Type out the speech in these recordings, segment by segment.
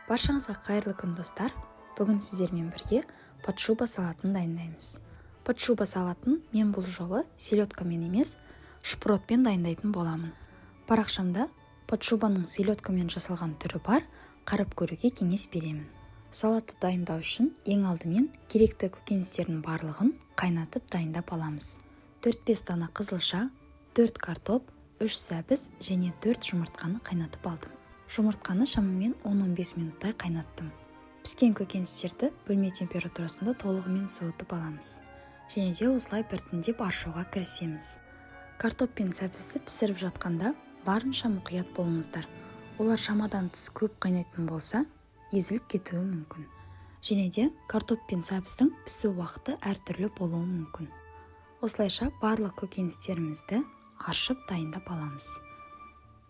Баршаңызға қайырлы күн достар. Бүгін сіздермен бірге подшуба салатын дайындаймыз. Подшуба салатын мен бұл жолы селедкамен емес, шпротпен дайындайтын боламын. Парақшамда подшубаның селедкамен жасалған түрі бар, қарап көруге кеңес беремін. Салатты дайындау үшін ең алдымен керекті көкөністердің барлығын қайнатып дайындап аламыз. 4-5 дана қызылша, 4 картоп, 3 сәбіз және 4 жұмыртқаны қайнатып алдым. Жұмыртқаны шамамен 10-15 минуттай қайнаттым. Піскен көкөністерді бөлме температурасында толығымен суытып аламыз. Және де осылай біртіндеп аршуға кірісеміз. Картоп пен сәбізді пісіріп жатқанда барынша мұқият болыңыздар. Олар шамадан тыс көп қайнайтын болса, езіліп кетуі мүмкін. Және де картоп пен сәбіздің пісу уақыты әртүрлі болуы мүмкін. Осылайша барлық көкөністерімізді аршып дайындап аламыз.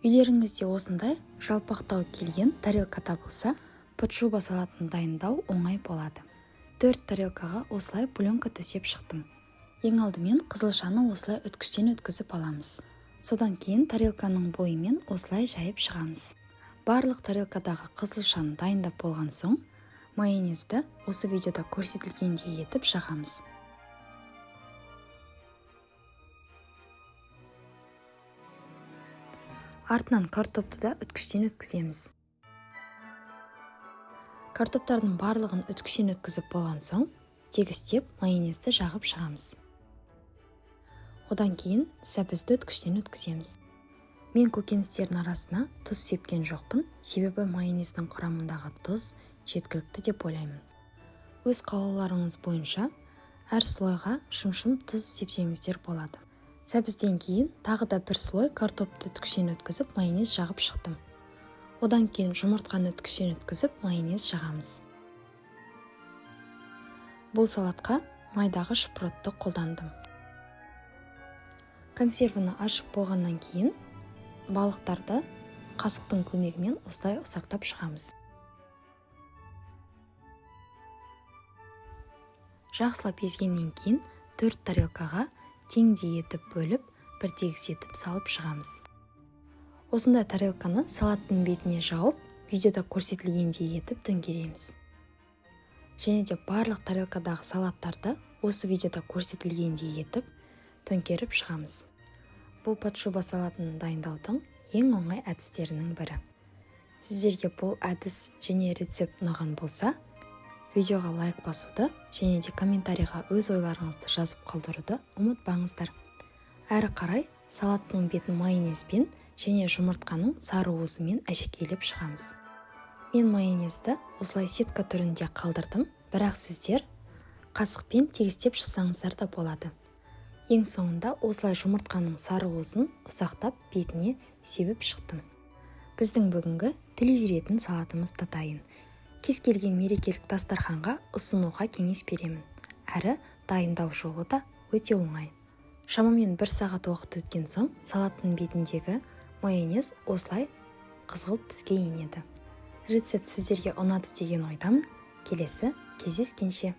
Үйлеріңізде осындай жалпақтау келген тарелка табылса, подшуба салатын дайындау оңай болады. 4 тарелкаға осылай пленка төсеп шықтым. Ең алдымен қызылшаны осылай үткіштен өткізіп аламыз. Содан кейін тарелканың бойымен осылай жайып шығамыз. Барлық тарелкадағы қызылшаны дайындап болған соң, майонезді осы видеода көрсетілгендей етіп жағамыз. Артынан картопты да үткіштен өткіземіз. Картоптардың барлығын үткіштен өткізіп болған соң, тегістеп майонезді жағып шығамыз. Одан кейін сәбізді үткіштен өткіземіз. Мен көкөністердің арасына тұз сепкен жоқпын, себебі майонездің құрамындағы тұз жеткілікті деп ойлаймын. Өз қалауларыңыз бойынша әр слойға шым-шым тұз сепсеңіздер болады. Сәбізден кейін тағы да бір слой картопты үткіштен өткізіп майонез жағып шықтым. Одан кейін жұмыртқаны үткіштен өткізіп майонез жағамыз. Бұл салатқа майдағы шпротты қолдандым. Консервіні ашып болғаннан кейін балықтарды қасықтың көмегімен осылай ұсақтап шығамыз. Жақсылап езгеннен кейін 4 тарелкаға теңдей етіп бөліп, бір тегіс етіп салып шығамыз. Осындай тарелканы салаттың бетіне жауып, видеода көрсетілгендей етіп төңкереміз. Және де барлық тарелкадағы салаттарды осы видеода көрсетілгендей етіп төңкеріп шығамыз. Бұл подшуба салатын дайындаудың ең оңай әдістерінің бірі. Сіздерге бұл әдіс және рецепт ұнаған болса, видеоға лайк басуды және де комментарийға өз ойларыңызды жазып қалдыруды ұмытпаңыздар. Әрі қарай салаттың бетін майонезбен және жұмыртқаның сары уызымен әшекейлеп шығамыз. Мен майонезді осылай сетка түрінде қалдырдым, бірақ сіздер қасықпен тегістеп шықсаңыздар да болады. Ең соңында осылай жұмыртқаның сары уызын ұсақтап бетіне себіп шықтым. Біздің бүгінгі тіл үйретін салатымыз да дайын. Кез келген мерекелік дастарханға ұсынуға кеңес беремін. Әрі дайындау жолы да өте оңай. Шамамен 1 сағат уақыт өткен соң салаттың бетіндегі майонез осылай қызғылт түске енеді. Рецепт сіздерге ұнады деген ойдамын. Келесі кездескенше.